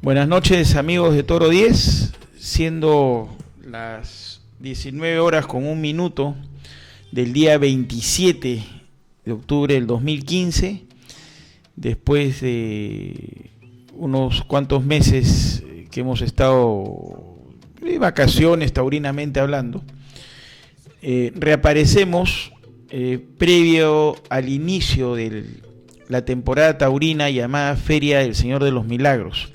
Buenas noches, amigos de Toro 10, siendo las 19 horas con un minuto del día 27 de octubre del 2015, después de unos cuantos meses que hemos estado de vacaciones taurinamente hablando, reaparecemos previo al inicio de la temporada taurina llamada Feria del Señor de los Milagros,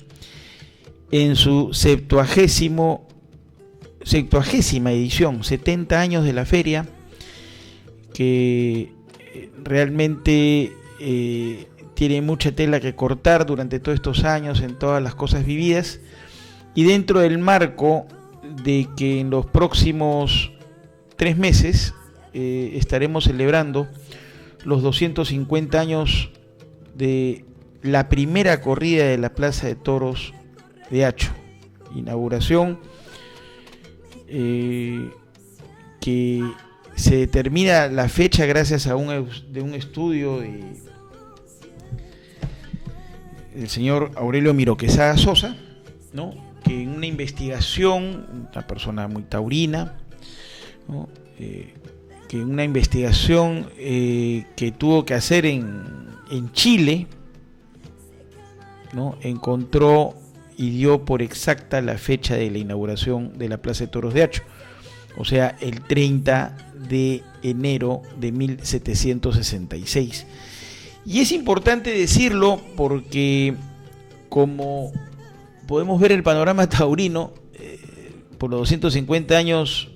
en su 70ª edición, 70 años de la feria, que realmente tiene mucha tela que cortar durante todos estos años en todas las cosas vividas, y dentro del marco de que en los próximos 3 meses estaremos celebrando los 250 años de la primera corrida de la Plaza de Toros de Hacho, inauguración que se determina la fecha gracias a un estudio del señor Aurelio Miro Quesada Sosa, ¿no? Que en una investigación, una persona muy taurina, ¿no? Que en una investigación que tuvo que hacer en Chile, ¿no? Encontró y dio por exacta la fecha de la inauguración de la Plaza de Toros de Hacho, o sea, el 30 de enero de 1766. Y es importante decirlo porque, como podemos ver el panorama taurino, por los 250 años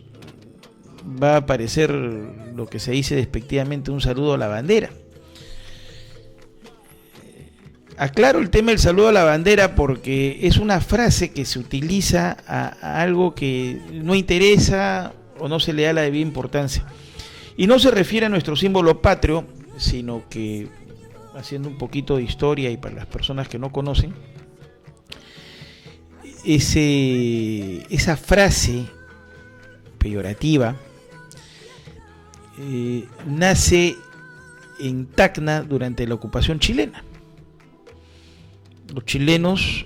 va a aparecer lo que se dice despectivamente un saludo a la bandera. Aclaro el tema del saludo a la bandera porque es una frase que se utiliza a algo que no interesa o no se le da la debida importancia. Y no se refiere a nuestro símbolo patrio, sino que, haciendo un poquito de historia y para las personas que no conocen, esa frase peyorativa nace en Tacna durante la ocupación chilena. Los chilenos,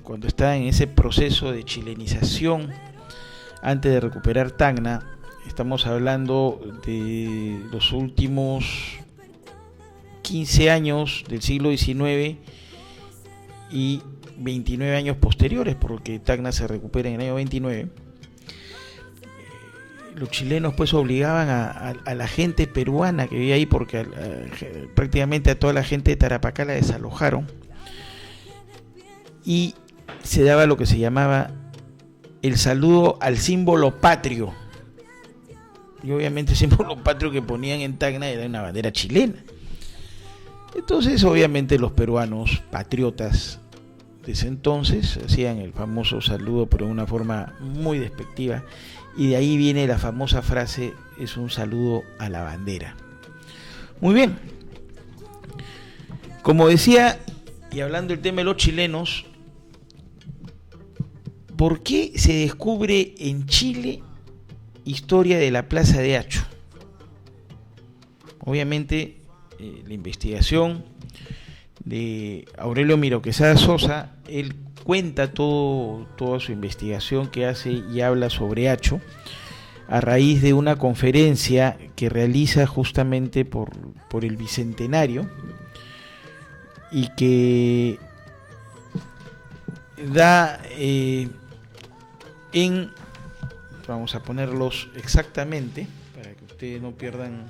cuando estaban en ese proceso de chilenización, antes de recuperar Tacna, estamos hablando de los últimos 15 años del siglo XIX y 29 años posteriores, porque Tacna se recupera en el año 29. Los chilenos pues obligaban a la gente peruana que vivía ahí, porque prácticamente a toda la gente de Tarapacá la desalojaron, y se daba lo que se llamaba el saludo al símbolo patrio, y obviamente el símbolo patrio que ponían en Tacna era una bandera chilena. Entonces obviamente los peruanos patriotas de ese entonces hacían el famoso saludo, pero de una forma muy despectiva, y de ahí viene la famosa frase: es un saludo a la bandera. Muy bien, como decía, y hablando del tema de los chilenos, ¿por qué se descubre en Chile historia de la Plaza de Hacho? Obviamente la investigación de Aurelio Miro Quesada Sosa, él cuenta toda su investigación que hace y habla sobre Hacho a raíz de una conferencia que realiza justamente por el bicentenario, y que da vamos a ponerlos exactamente para que ustedes no pierdan.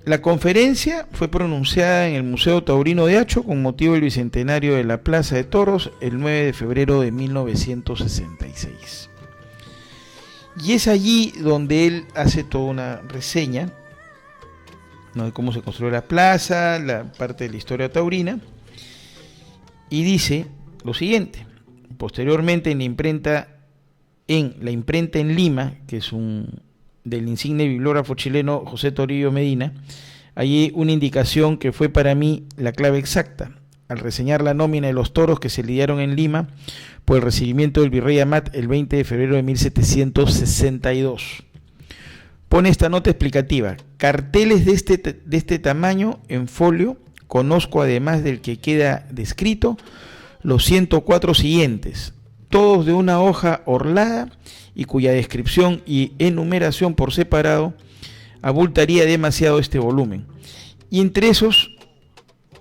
La conferencia fue pronunciada en el Museo Taurino de Hacho con motivo del bicentenario de la Plaza de Toros el 9 de febrero de 1966. Y es allí donde él hace toda una reseña, ¿no?, de cómo se construyó la plaza, la parte de la historia taurina, y dice lo siguiente: posteriormente en la imprenta en Lima, que es del insigne bibliógrafo chileno José Torillo Medina, hallé una indicación que fue para mí la clave exacta. al reseñar la nómina de los toros que se lidiaron en Lima por el recibimiento del virrey Amat el 20 de febrero de 1762. Pone esta nota explicativa: carteles de este tamaño en folio, conozco además del que queda descrito los 104 siguientes, todos de una hoja orlada y cuya descripción y enumeración por separado abultaría demasiado este volumen. Y entre esos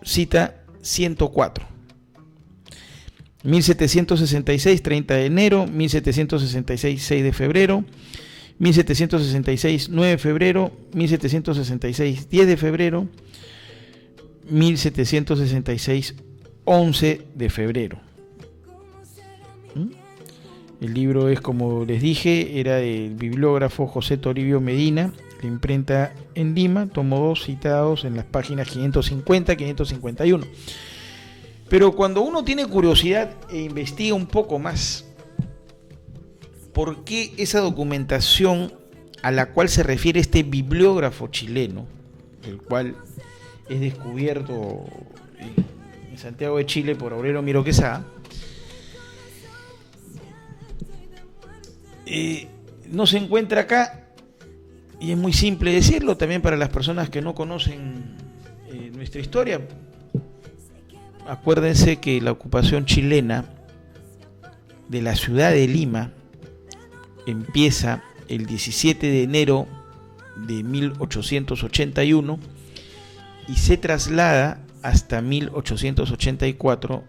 cita 104. 1766, 30 de enero, 1766, 6 de febrero, 1766, 9 de febrero, 1766, 10 de febrero, 1766, 11 de febrero. El libro es, como les dije, era del bibliógrafo José Toribio Medina, la imprenta en Lima, tomo 2, citados en las páginas 550, 551. Pero cuando uno tiene curiosidad e investiga un poco más, ¿por qué esa documentación a la cual se refiere este bibliógrafo chileno, el cual es descubierto en Santiago de Chile por Aurelio Miro Quesada, no se encuentra acá? Y es muy simple decirlo también para las personas que no conocen nuestra historia. Acuérdense que la ocupación chilena de la ciudad de Lima empieza el 17 de enero de 1881 y se traslada hasta 1884,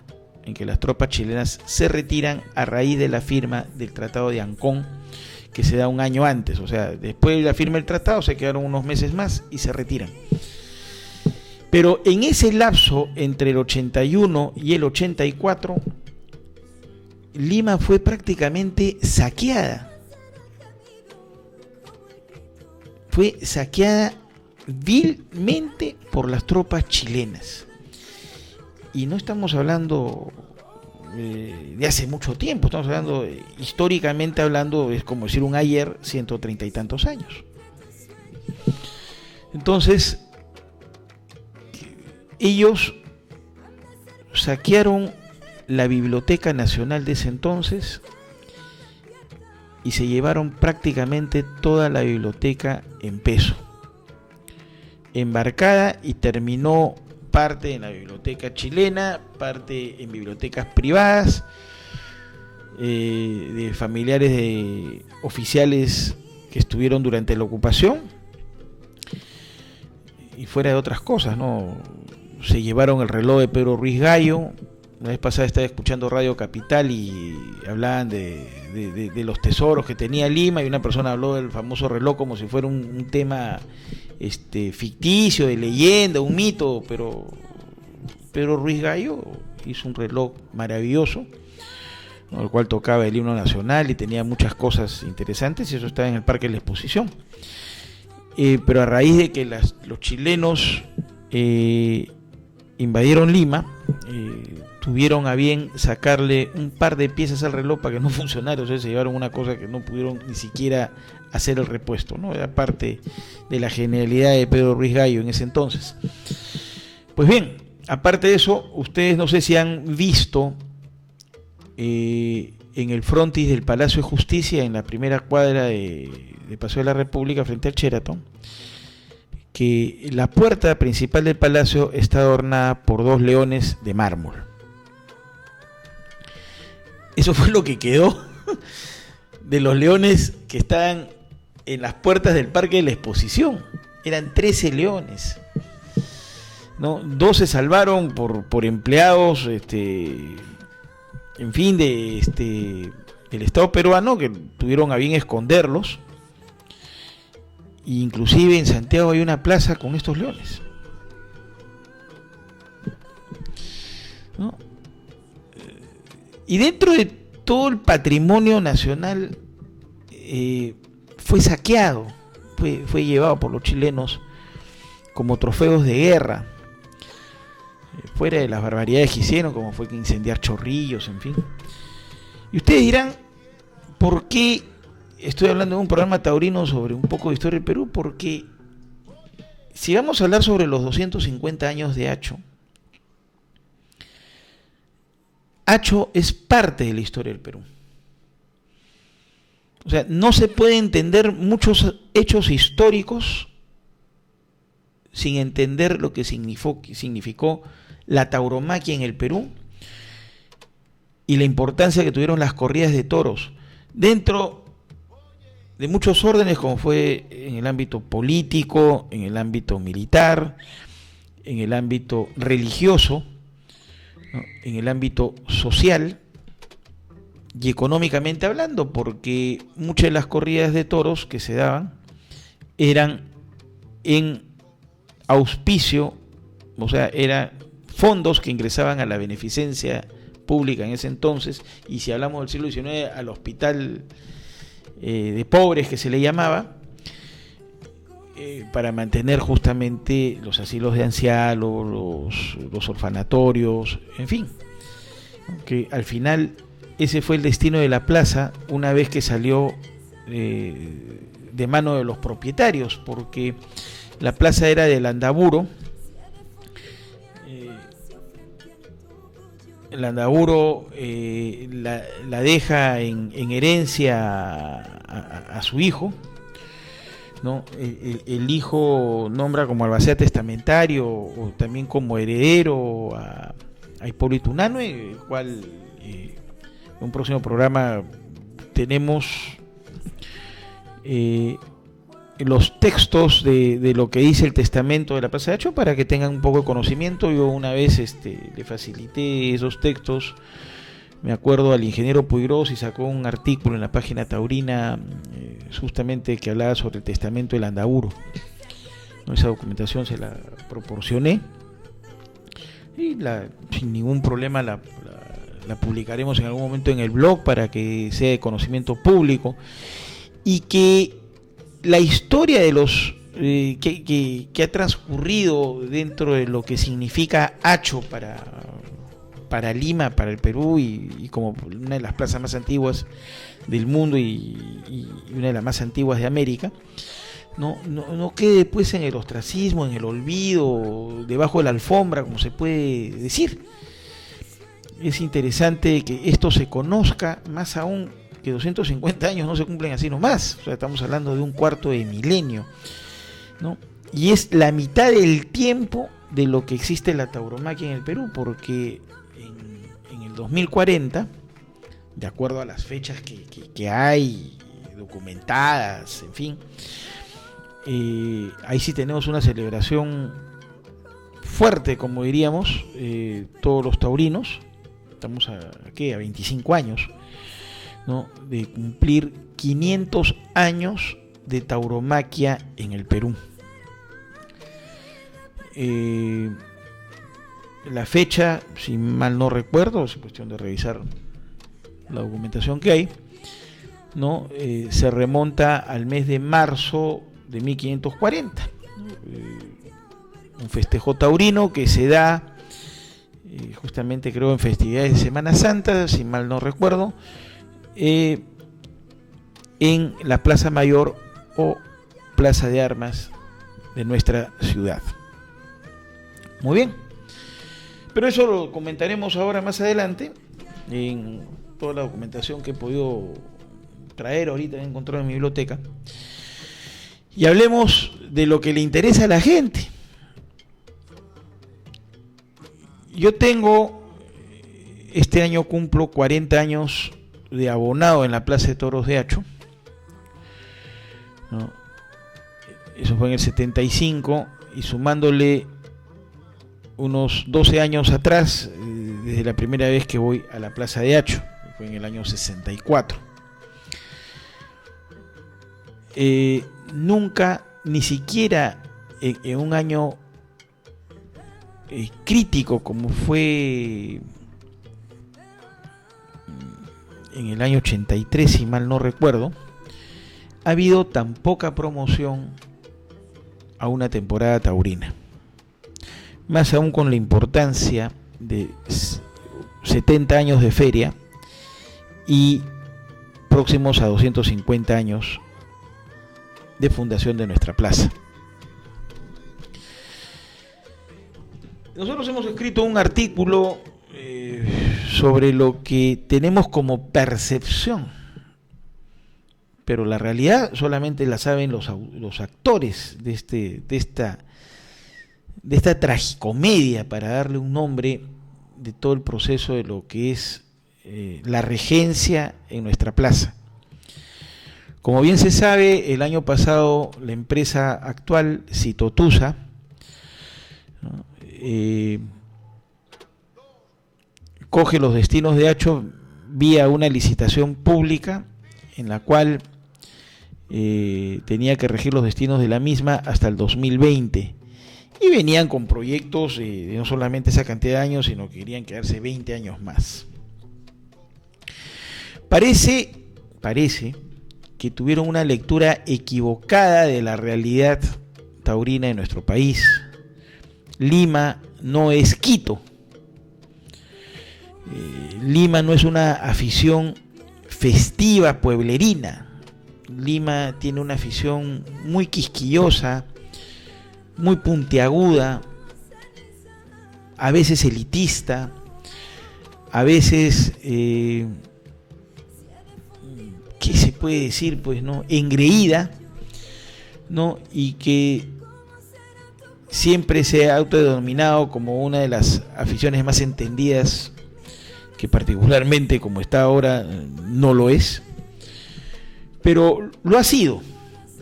en que las tropas chilenas se retiran a raíz de la firma del Tratado de Ancón, que se da un año antes. O sea, después de la firma del tratado se quedaron unos meses más y se retiran. Pero en ese lapso entre el 81 y el 84, Lima fue prácticamente saqueada. Fue saqueada vilmente por las tropas chilenas. Y no estamos hablando de hace mucho tiempo, estamos hablando, históricamente hablando, es como decir un ayer, 130 y tantos años. Entonces, ellos saquearon la Biblioteca Nacional de ese entonces y se llevaron prácticamente toda la biblioteca en peso, embarcada, y terminó parte en la biblioteca chilena, parte en bibliotecas privadas, de familiares de oficiales que estuvieron durante la ocupación, y fuera de otras cosas, ¿no? Se llevaron el reloj de Pedro Ruiz Gallo. La vez pasada estaba escuchando Radio Capital y hablaban de los tesoros que tenía Lima, y una persona habló del famoso reloj como si fuera un tema ficticio, de leyenda, un mito, pero Pedro Ruiz Gallo hizo un reloj maravilloso, ¿no?, el cual tocaba el himno nacional y tenía muchas cosas interesantes, y eso está en el Parque de la Exposición. Pero a raíz de que los chilenos invadieron Lima, tuvieron a bien sacarle un par de piezas al reloj para que no funcionara. O sea, se llevaron una cosa que no pudieron ni siquiera hacer el repuesto, ¿no? Era parte de la genialidad de Pedro Ruiz Gallo en ese entonces. Pues bien, aparte de eso, ustedes no sé si han visto en el frontis del Palacio de Justicia, en la primera cuadra de Paseo de la República, frente al Sheraton, que la puerta principal del palacio está adornada por 2 leones de mármol. Eso fue lo que quedó de los leones que estaban en las puertas del Parque de la Exposición. Eran 13 leones, ¿no? 2 se salvaron por empleados, en fin, del Estado peruano, que tuvieron a bien esconderlos. Inclusive en Santiago hay una plaza con estos leones, ¿no? Y dentro de todo el patrimonio nacional fue saqueado, fue llevado por los chilenos como trofeos de guerra, fuera de las barbaridades que hicieron, como fue que incendiar Chorrillos, en fin. Y ustedes dirán, ¿por qué estoy hablando de un programa taurino sobre un poco de historia del Perú? Porque si vamos a hablar sobre los 250 años de Hacho, Hacho es parte de la historia del Perú. O sea, no se puede entender muchos hechos históricos sin entender lo que significó la tauromaquia en el Perú y la importancia que tuvieron las corridas de toros dentro de muchos órdenes, como fue en el ámbito político, en el ámbito militar, en el ámbito religioso, ¿no?, en el ámbito social y económicamente hablando, porque muchas de las corridas de toros que se daban eran en auspicio, o sea, eran fondos que ingresaban a la beneficencia pública en ese entonces, y si hablamos del siglo XIX, al hospital de pobres que se le llamaba, para mantener justamente los asilos de ancianos, los orfanatorios, en fin, que al final ese fue el destino de la plaza una vez que salió de mano de los propietarios, porque la plaza era del Landaburu. El Landaburu la deja en herencia a su hijo, ¿no? El hijo nombra como albacea testamentario o también como heredero a Hipólito Unanue, el cual en un próximo programa tenemos los textos de lo que dice el testamento de la Plaza de Hacho para que tengan un poco de conocimiento. Yo una vez le facilité esos textos, me acuerdo, al ingeniero Puigros, y sacó un artículo en la página taurina justamente que hablaba sobre el testamento del Landaburu, ¿no? Esa documentación se la proporcioné y sin ningún problema la publicaremos en algún momento en el blog para que sea de conocimiento público, y que la historia de los que ha transcurrido dentro de lo que significa Hacho para Lima, para el Perú, y como una de las plazas más antiguas del mundo y una de las más antiguas de América, no quede pues en el ostracismo, en el olvido, debajo de la alfombra, como se puede decir. Es interesante que esto se conozca, más aún que 250 años no se cumplen así nomás. O sea, estamos hablando de un cuarto de milenio, ¿no? Y es la mitad del tiempo de lo que existe la tauromaquia en el Perú, porque en el 2040, de acuerdo a las fechas que hay documentadas, en fin, ahí sí tenemos una celebración fuerte, como diríamos, todos los taurinos. Estamos a 25 años, ¿no?, de cumplir 500 años de tauromaquia en el Perú. La fecha, si mal no recuerdo, es cuestión de revisar la documentación que hay, ¿no? Se remonta al mes de marzo de 1540, un festejo taurino que se da justamente, creo, en festividades de Semana Santa, si mal no recuerdo, en la Plaza Mayor o Plaza de Armas de nuestra ciudad. Muy bien, pero eso lo comentaremos ahora más adelante en toda la documentación que he podido traer ahorita, he encontrado en mi biblioteca, y hablemos de lo que le interesa a la gente. Yo este año cumplo 40 años de abonado en la Plaza de Toros de Hacho, ¿no? Eso fue en el 75, y sumándole unos 12 años atrás, desde la primera vez que voy a la Plaza de Hacho, fue en el año 64. Nunca, ni siquiera en un año crítico como fue en el año 83, si mal no recuerdo, ha habido tan poca promoción a una temporada taurina. Más aún con la importancia de 70 años de feria y próximos a 250 años de fundación de nuestra plaza. Nosotros hemos escrito un artículo sobre lo que tenemos como percepción, pero la realidad solamente la saben los actores de esta tragicomedia, para darle un nombre, de todo el proceso de lo que es la regencia en nuestra plaza. Como bien se sabe, el año pasado la empresa actual, Citotusa, ¿no?, coge los destinos de Hacho vía una licitación pública en la cual tenía que regir los destinos de la misma hasta el 2020, y venían con proyectos de no solamente esa cantidad de años, sino que querían quedarse 20 años más. Parece que tuvieron una lectura equivocada de la realidad taurina de nuestro país. Lima no es Quito. Lima no es una afición festiva pueblerina. Lima tiene una afición muy quisquillosa, muy puntiaguda, a veces elitista, a veces, ¿qué se puede decir? Pues, ¿no?, engreída, ¿no?, y que siempre se ha autodenominado como una de las aficiones más entendidas, que particularmente como está ahora no lo es, pero lo ha sido.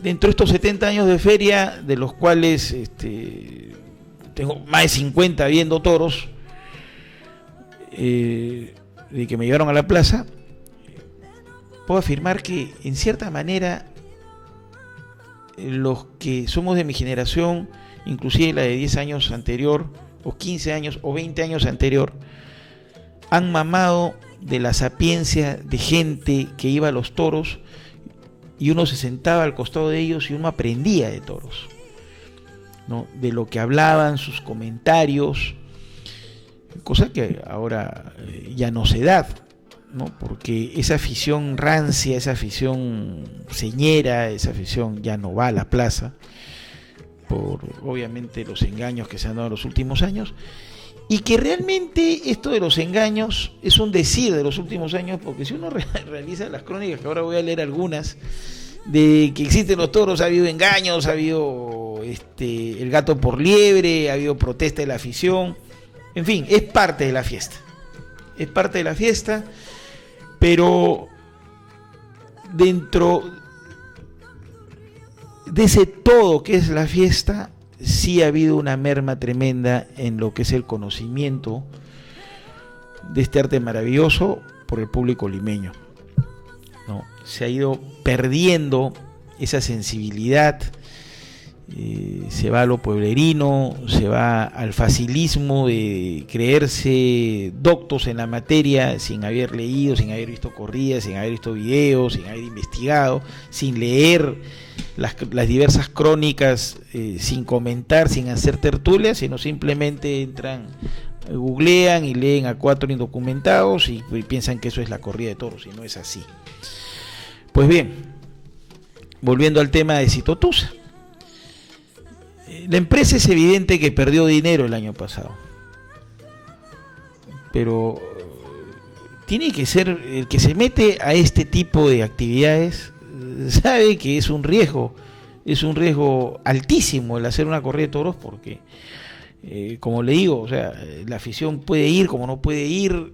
Dentro de estos 70 años de feria, de los cuales tengo más de 50 viendo toros, de que me llevaron a la plaza, puedo afirmar que en cierta manera los que somos de mi generación, inclusive la de 10 años anterior, o 15 años, o 20 años anterior, han mamado de la sapiencia de gente que iba a los toros, y uno se sentaba al costado de ellos y uno aprendía de toros, ¿no?, de lo que hablaban, sus comentarios, cosa que ahora ya no se da, ¿no?, porque esa afición rancia, esa afición señera, esa afición ya no va a la plaza, por obviamente los engaños que se han dado en los últimos años, y que realmente esto de los engaños es un decir de los últimos años, porque si uno realiza las crónicas, que ahora voy a leer algunas, de que existen los toros, ha habido engaños, ha habido el gato por liebre, ha habido protesta de la afición, en fin, es parte de la fiesta, pero dentro de ese todo que es la fiesta, sí ha habido una merma tremenda en lo que es el conocimiento de este arte maravilloso por el público limeño, ¿no? Se ha ido perdiendo esa sensibilidad, se va a lo pueblerino, se va al facilismo de creerse doctos en la materia sin haber leído, sin haber visto corridas, sin haber visto videos, sin haber investigado, sin leer las diversas crónicas, sin comentar, sin hacer tertulias, sino simplemente entran, googlean y leen a 4 indocumentados y piensan que eso es la corrida de toros, y no es así. Pues bien, volviendo al tema de Citotusa, la empresa es evidente que perdió dinero el año pasado, pero tiene que ser el que se mete a este tipo de actividades, sabe que es un riesgo altísimo el hacer una corrida de toros, porque como le digo, o sea, la afición puede ir como no puede ir,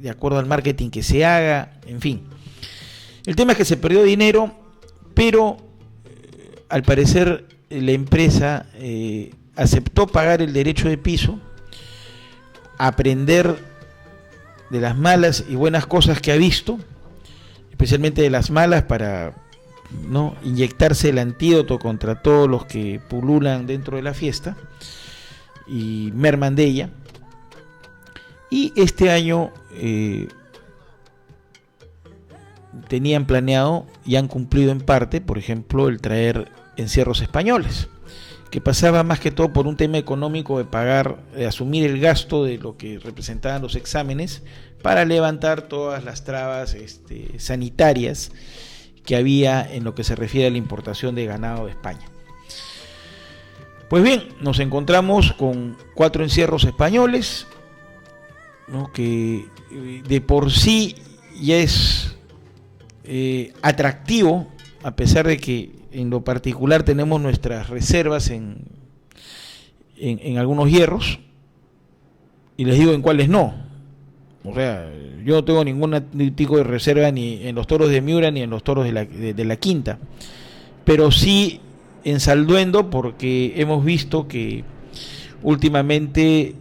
de acuerdo al marketing que se haga, en fin. El tema es que se perdió dinero, pero al parecer la empresa aceptó pagar el derecho de piso, aprender de las malas y buenas cosas que ha visto, especialmente de las malas, para no inyectarse el antídoto contra todos los que pululan dentro de la fiesta y merman de ella. Y este año tenían planeado y han cumplido en parte, por ejemplo, el traer encierros españoles, que pasaba más que todo por un tema económico de pagar, de asumir el gasto de lo que representaban los exámenes para levantar todas las trabas sanitarias que había en lo que se refiere a la importación de ganado de España. Pues bien, nos encontramos con 4 encierros españoles, ¿no? Que de por sí ya es atractivo, a pesar de que en lo particular tenemos nuestras reservas en algunos hierros, y les digo en cuáles no. O sea, yo no tengo ningún tipo de reserva ni en los toros de Miura ni en los toros de la Quinta, pero sí en Salduendo, porque hemos visto que últimamente,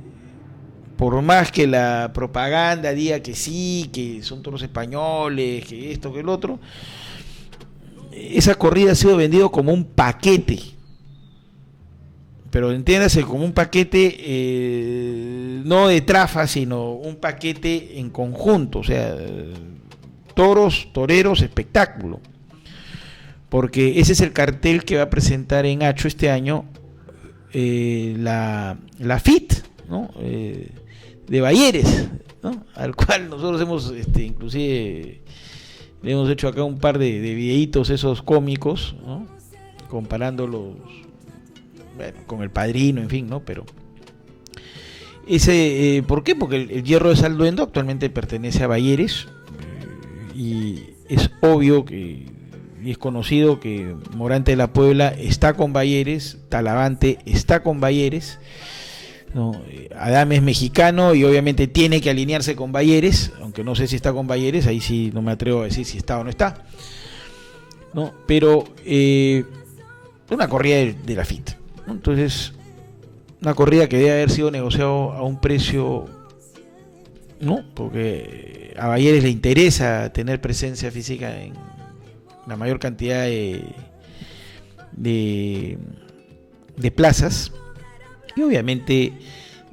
por más que la propaganda diga que sí, que son toros españoles, que esto, que el otro, esa corrida ha sido vendido como un paquete, pero entiéndase como un paquete no de trafa, sino un paquete en conjunto, o sea, toros, toreros, espectáculo, porque ese es el cartel que va a presentar en Hacho este año la FIT, ¿no? De Bayeres, ¿no? Al cual nosotros hemos inclusive le hemos hecho acá un par de videitos esos cómicos, ¿no? Comparándolos, bueno, con el Padrino, en fin, ¿no? Pero ese, ¿por qué? Porque el hierro de Salduendo actualmente pertenece a Bayeres, y es obvio que, y es conocido que Morante de la Puebla está con Bayeres, Talavante está con Bayeres, ¿no? Adame es mexicano y obviamente tiene que alinearse con Bayeres, aunque no sé si está con Bayeres, ahí sí no me atrevo a decir si está o no está, ¿no? Pero una corrida de la FIT, ¿no? Entonces, una corrida que debe haber sido negociado a un precio, ¿no? Porque a Bayeres le interesa tener presencia física en la mayor cantidad de plazas, y obviamente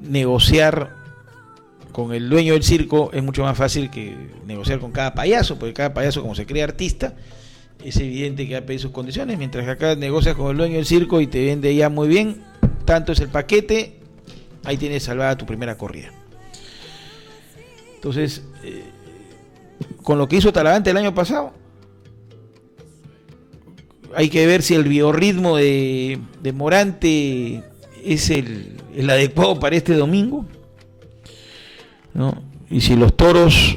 negociar con el dueño del circo es mucho más fácil que negociar con cada payaso, porque cada payaso, como se cree artista, es evidente que va a pedir sus condiciones, mientras que acá negocias con el dueño del circo y te vende ya muy bien, tanto es el paquete, ahí tienes salvada tu primera corrida. Entonces, con lo que hizo Talavante el año pasado, hay que ver si el biorritmo de Morante es el adecuado para este domingo, ¿no? Y si los toros,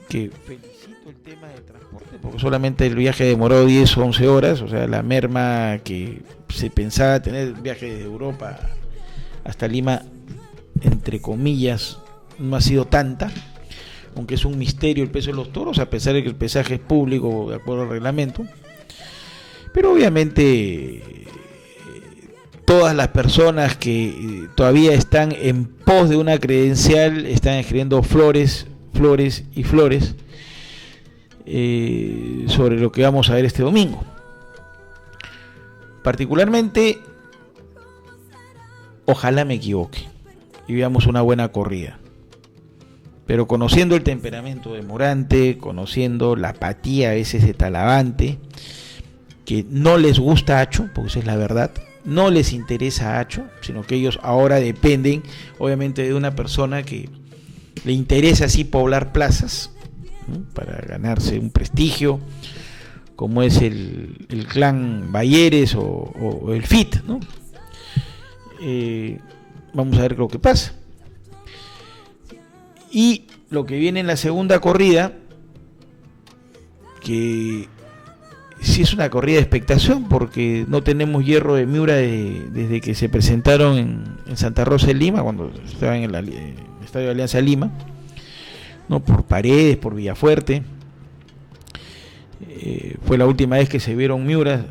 que felicito el tema del transporte, porque solamente el viaje demoró 10 o 11 horas, o sea, la merma que se pensaba tener el viaje desde Europa hasta Lima, entre comillas, no ha sido tanta, aunque es un misterio el peso de los toros, a pesar de que el pesaje es público de acuerdo al reglamento. Pero obviamente todas las personas que todavía están en pos de una credencial están escribiendo flores, flores y flores sobre lo que vamos a ver este domingo. Particularmente, ojalá me equivoque y veamos una buena corrida. Pero conociendo el temperamento de Morante, conociendo la apatía a veces de Talavante, que no les gusta Hacho, porque esa es la verdad, no les interesa Hacho, sino que ellos ahora dependen obviamente de una persona que le interesa así poblar plazas, ¿no? Para ganarse un prestigio, como es el clan Bayeres o el FIT, ¿no? Vamos a ver lo que pasa. Y lo que viene en la segunda corrida, que sí es una corrida de expectación, porque no tenemos hierro de Miura desde que se presentaron en Santa Rosa de Lima, cuando estaban en el Estadio de Alianza Lima, ¿no? Por Paredes, por Villafuerte. Fue la última vez que se vieron Miura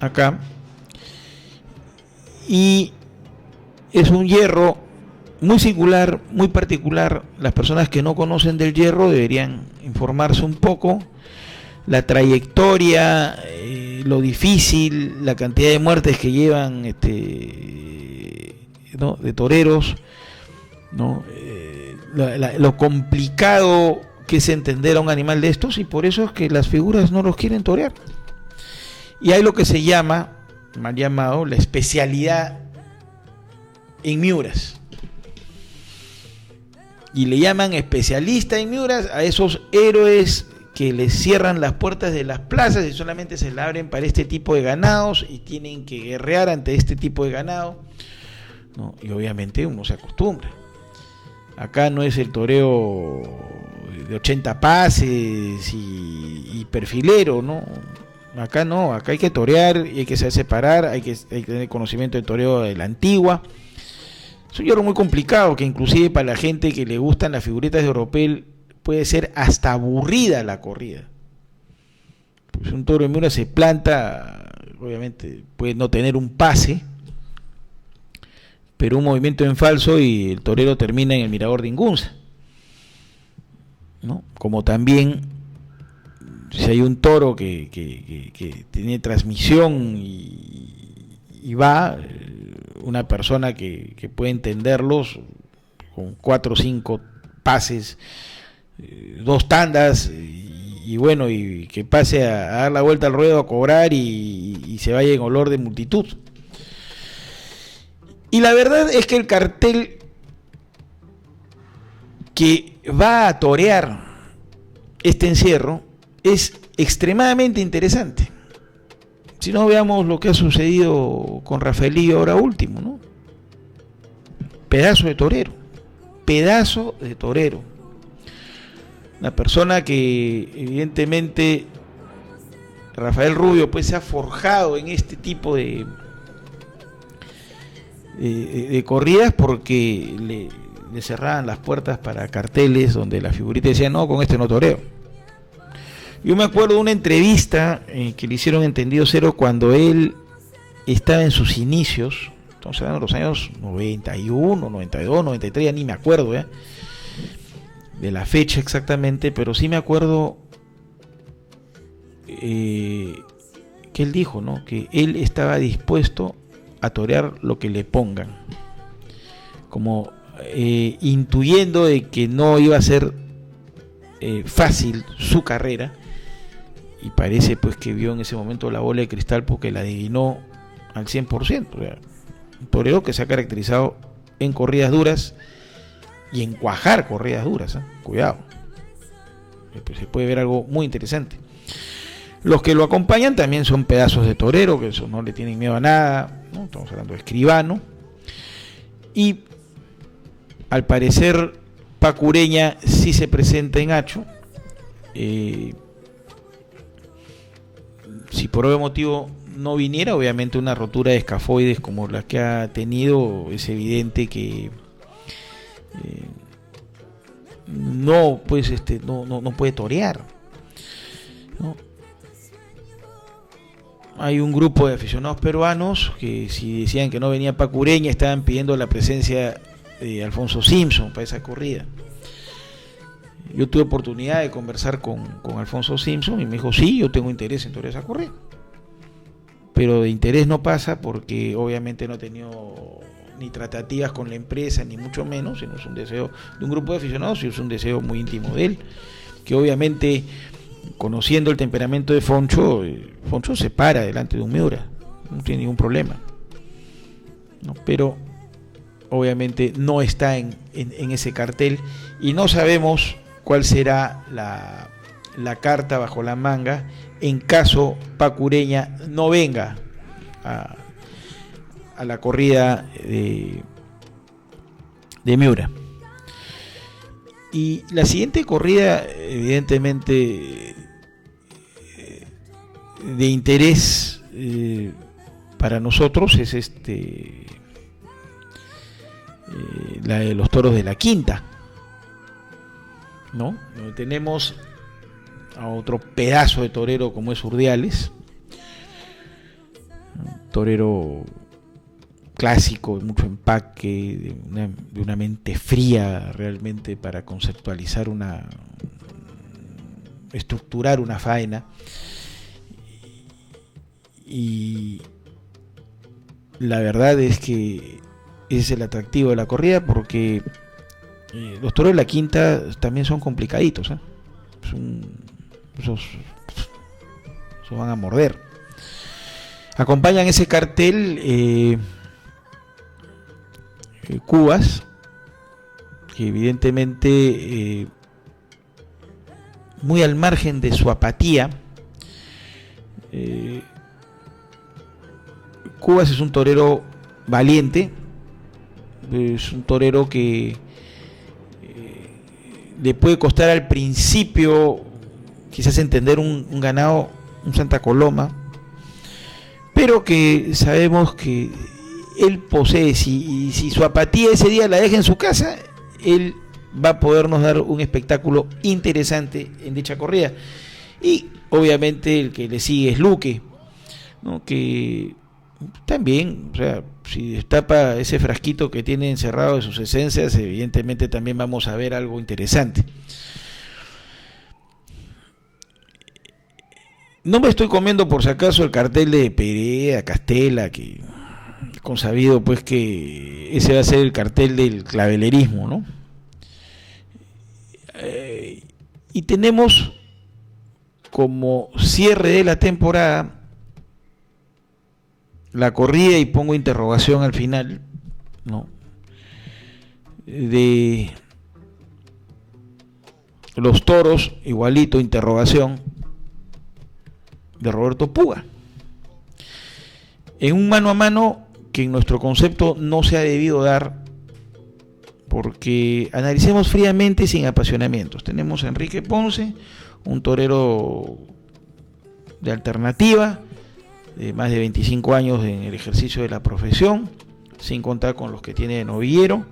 acá, y es un hierro muy singular, muy particular. Las personas que no conocen del hierro deberían informarse un poco. La trayectoria, lo difícil, la cantidad de muertes que llevan, ¿no? De toreros, ¿no? Lo complicado que es entender a un animal de estos, y por eso es que las figuras no los quieren torear. Y hay lo que se llama, mal llamado, la especialidad en Miuras. Y le llaman especialista en Miuras a esos héroes que les cierran las puertas de las plazas y solamente se la abren para este tipo de ganados, y tienen que guerrear ante este tipo de ganado, ¿no? Y obviamente uno se acostumbra. Acá no es el toreo de 80 pases y perfilero, ¿no? Acá no, acá hay que torear y hay que saber separar, hay que tener conocimiento del toreo de la antigua. Es un toro muy complicado, que inclusive para la gente que le gustan las figuritas de oropel puede ser hasta aburrida la corrida. Pues un toro de Miura se planta, obviamente puede no tener un pase, pero un movimiento en falso y el torero termina en el mirador de Ingunza, ¿no? Como también si hay un toro que tiene transmisión y va, una persona que puede entenderlos con 4 o 5 pases, 2 tandas y bueno, y que pase a dar la vuelta al ruedo, a cobrar y se vaya en olor de multitud. Y la verdad es que el cartel que va a torear este encierro es extremadamente interesante. Si no, veamos lo que ha sucedido con Rafaelillo ahora último, ¿no? Pedazo de torero, pedazo de torero. Una persona que evidentemente Rafael Rubio pues se ha forjado en este tipo de corridas porque le cerraban las puertas para carteles donde la figurita decía no, con este no toreo. Yo me acuerdo de una entrevista que le hicieron en Tendido Cero cuando él estaba en sus inicios, estamos hablando de los años 91, 92, 93, ya ni me acuerdo de la fecha exactamente, pero sí me acuerdo que él dijo, ¿no?, que él estaba dispuesto a torear lo que le pongan, como intuyendo de que no iba a ser fácil su carrera, y parece pues que vio en ese momento la bola de cristal porque la adivinó al 100%. O sea, un torero que se ha caracterizado en corridas duras y en cuajar corridas duras, cuidado, pues se puede ver algo muy interesante. Los que lo acompañan también son pedazos de torero, que eso no le tienen miedo a nada, ¿no? Estamos hablando de Escribano, y al parecer Paco Ureña sí se presenta en Hacho. Si por algún motivo no viniera, obviamente una rotura de escafoides como la que ha tenido, es evidente que no, pues no puede torear, ¿no? Hay un grupo de aficionados peruanos que, si decían que no venía Paco Ureña, estaban pidiendo la presencia de Alfonso Simpson para esa corrida. Yo tuve oportunidad de conversar con Alfonso Simpson y me dijo, sí, yo tengo interés en torear esa corrida, pero de interés no pasa porque obviamente no he tenido ni tratativas con la empresa, ni mucho menos, sino es un deseo de un grupo de aficionados y es un deseo muy íntimo de él, que obviamente, conociendo el temperamento de Foncho, Foncho se para delante de un Miura, no tiene ningún problema, ¿no? Pero obviamente no está en ese cartel y no sabemos cuál será la carta bajo la manga en caso Paco Ureña no venga a la corrida de Miura. Y la siguiente corrida, evidentemente de interés para nosotros, es la de los toros de la Quinta, ¿no? Donde tenemos a otro pedazo de torero como es Urdiales, un torero clásico, de mucho empaque, de una mente fría realmente para conceptualizar estructurar una faena, y la verdad es que ese es el atractivo de la corrida, porque los toros de la Quinta también son complicaditos, esos van a morder. Acompañan ese cartel Cubas, que evidentemente muy al margen de su apatía, Cubas es un torero valiente, es un torero que le puede costar al principio quizás entender un ganado, un Santa Coloma, pero que sabemos que él posee, si su apatía ese día la deja en su casa, él va a podernos dar un espectáculo interesante en dicha corrida. Y obviamente el que le sigue es Luque, ¿no? Que también, o sea, si destapa ese frasquito que tiene encerrado de sus esencias, evidentemente también vamos a ver algo interesante. No me estoy comiendo por si acaso el cartel de Perea, Castela, que consabido pues que ese va a ser el cartel del clavelerismo, ¿no? Y tenemos como cierre de la temporada la corrida, y pongo interrogación al final, ¿no?, de los toros, igualito, interrogación, de Roberto Puga, en un mano a mano que en nuestro concepto no se ha debido dar, porque analicemos fríamente sin apasionamientos. Tenemos a Enrique Ponce, un torero de alternativa, de más de 25 años en el ejercicio de la profesión, sin contar con los que tiene de novillero,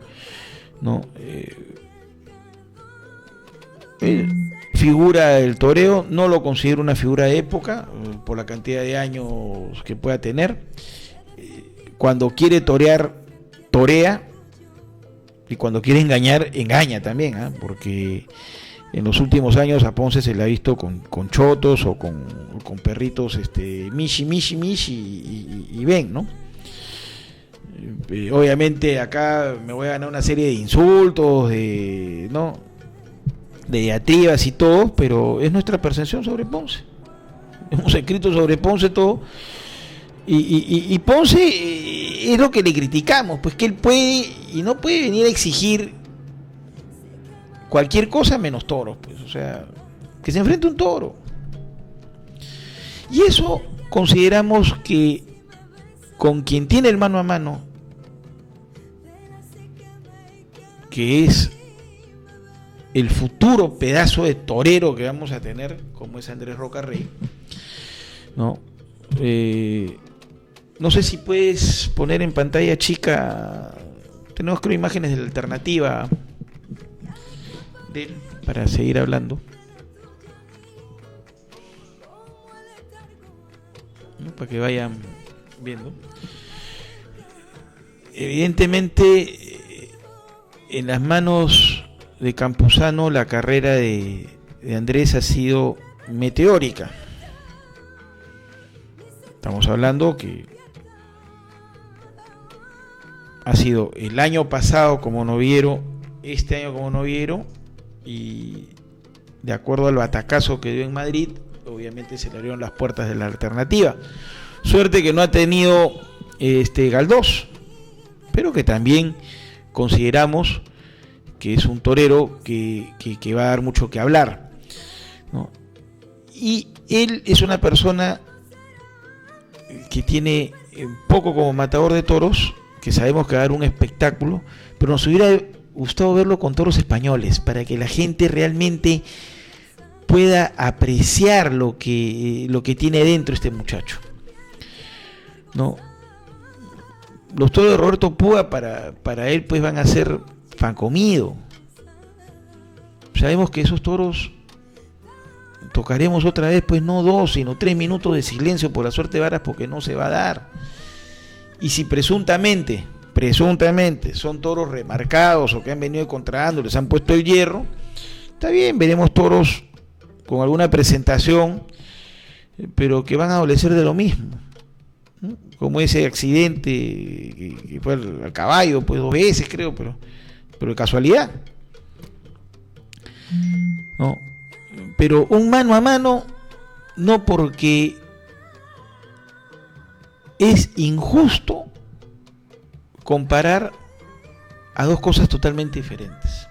¿no? Figura del toreo, no lo considero una figura de época por la cantidad de años que pueda tener. Cuando quiere torear, torea, y cuando quiere engañar, engaña también, ¿eh? Porque en los últimos años a Ponce se le ha visto con chotos o con perritos, mishi y ven, ¿no? Obviamente acá me voy a ganar una serie de insultos, ¿no?, de diatribas y todo, pero es nuestra percepción sobre Ponce. Hemos escrito sobre Ponce todo, y Ponce es lo que le criticamos, pues que él puede y no puede venir a exigir cualquier cosa menos toros, pues, o sea, que se enfrente un toro. Y eso consideramos que con quien tiene el mano a mano, que es el futuro pedazo de torero que vamos a tener, como es Andrés Rocarrey, ¿no? No sé si puedes poner en pantalla chica, tenemos creo imágenes de la alternativa de él para seguir hablando, ¿no?, para que vayan viendo. Evidentemente, en las manos de Campuzano la carrera de Andrés ha sido meteórica. Estamos hablando que ha sido el año pasado como noviero, este año como noviero, y de acuerdo al batacazo que dio en Madrid, obviamente se le abrieron las puertas de la alternativa. Suerte que no ha tenido Galdós, pero que también consideramos que es un torero que va a dar mucho que hablar, ¿no? Y él es una persona que tiene poco como matador de toros, que sabemos que va a dar un espectáculo, pero nos hubiera gustado verlo con toros españoles, para que la gente realmente pueda apreciar lo que tiene dentro este muchacho, ¿no? Los toros de Roberto Puga para él pues van a ser pan comido. Sabemos que esos toros tocaremos otra vez, pues no 2, sino 3 minutos de silencio por la suerte de varas, porque no se va a dar. Y si presuntamente son toros remarcados o que han venido de contrabando, les han puesto el hierro, está bien, veremos toros con alguna presentación, pero que van a adolecer de lo mismo, ¿no? Como ese accidente que fue al caballo, pues 2 veces creo, pero de casualidad, ¿no? Pero un mano a mano, no, porque es injusto comparar a dos cosas totalmente diferentes.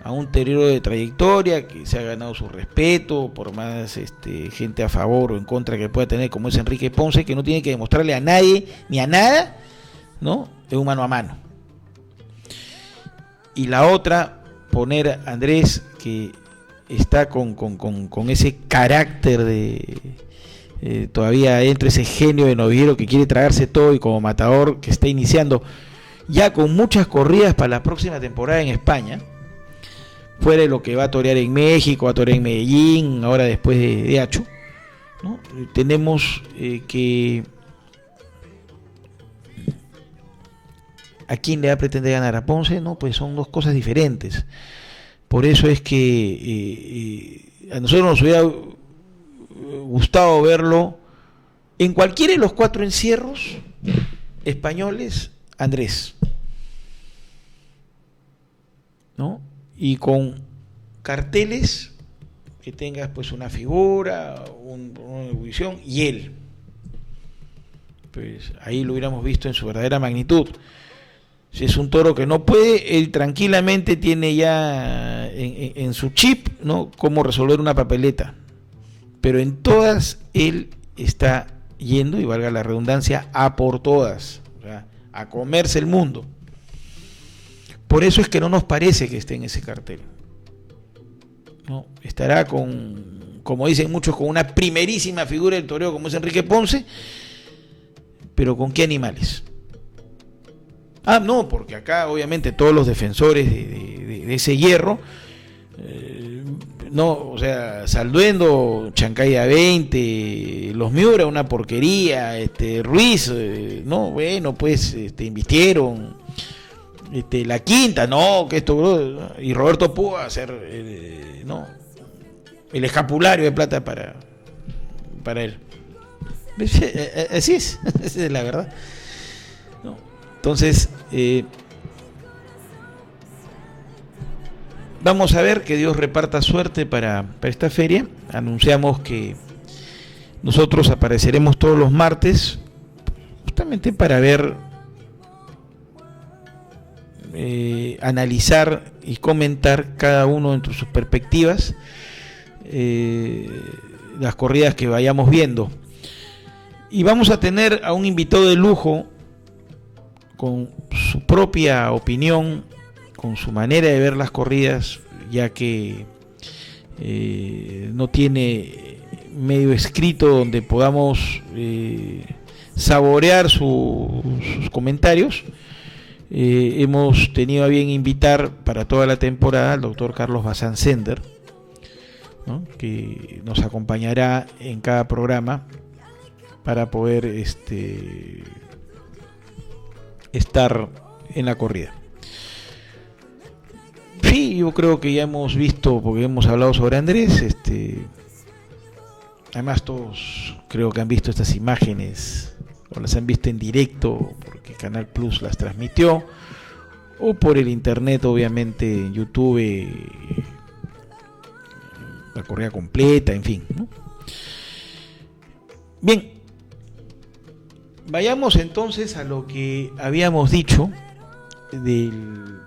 A un torero de trayectoria que se ha ganado su respeto, por más gente a favor o en contra que pueda tener, como es Enrique Ponce, que no tiene que demostrarle a nadie ni a nada, ¿no? Es un mano a mano. Y la otra, poner a Andrés, que está con ese carácter de todavía entre ese genio de novillero que quiere tragarse todo, y como matador que está iniciando ya con muchas corridas para la próxima temporada en España, fuera de lo que va a torear en México, va a torear en Medellín, ahora después de Hacho, ¿no? Tenemos que a quién le va a pretender ganar, a Ponce, no, pues son dos cosas diferentes. Por eso es que a nosotros nos hubiera gustado verlo en cualquiera de los 4 encierros españoles, Andrés, ¿no? Y con carteles que tengas pues una figura, una evolución y él, pues ahí lo hubiéramos visto en su verdadera magnitud. Si es un toro que no puede, él tranquilamente tiene ya en su chip, ¿no?, cómo resolver una papeleta, pero en todas él está yendo, y valga la redundancia, a por todas, o sea, a comerse el mundo. Por eso es que no nos parece que esté en ese cartel, ¿no? Estará con, como dicen muchos, con una primerísima figura del toreo como es Enrique Ponce, pero ¿con qué animales? No, porque acá obviamente todos los defensores de ese hierro, no, o sea, Salduendo, Chancaya 20, los Miura, una porquería, Ruiz, no, bueno, pues invistieron, la Quinta, no, que esto, y Roberto Púa hacer, no, el escapulario de plata para él. Así es, esa es la verdad. No. Entonces, vamos a ver, que Dios reparta suerte para esta feria. Anunciamos que nosotros apareceremos todos los martes, justamente para ver, analizar y comentar cada uno entre sus perspectivas las corridas que vayamos viendo. Y vamos a tener a un invitado de lujo con su propia opinión, con su manera de ver las corridas, ya que no tiene medio escrito donde podamos saborear sus comentarios. Hemos tenido a bien invitar para toda la temporada al doctor Carlos Bazán Sender, ¿no?, que nos acompañará en cada programa para poder estar en la corrida. Sí, yo creo que ya hemos visto, porque hemos hablado sobre Andrés, además todos creo que han visto estas imágenes, o las han visto en directo porque Canal Plus las transmitió, o por el internet, obviamente en YouTube, la corrida completa, en fin, ¿no? Bien, vayamos entonces a lo que habíamos dicho del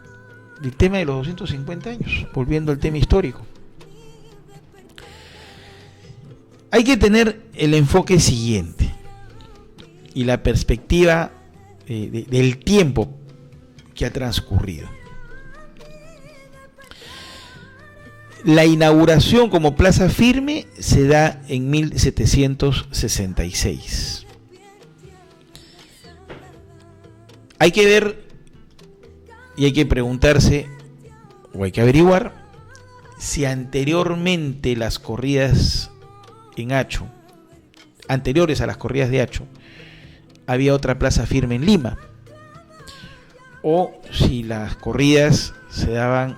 tema de los 250 años, volviendo al tema histórico. Hay que tener el enfoque siguiente y la perspectiva del tiempo que ha transcurrido. La inauguración como plaza firme se da en 1766. Hay que ver y hay que preguntarse, o hay que averiguar, si anteriormente las corridas en Hacho, anteriores a las corridas de Hacho, había otra plaza firme en Lima, o si las corridas se daban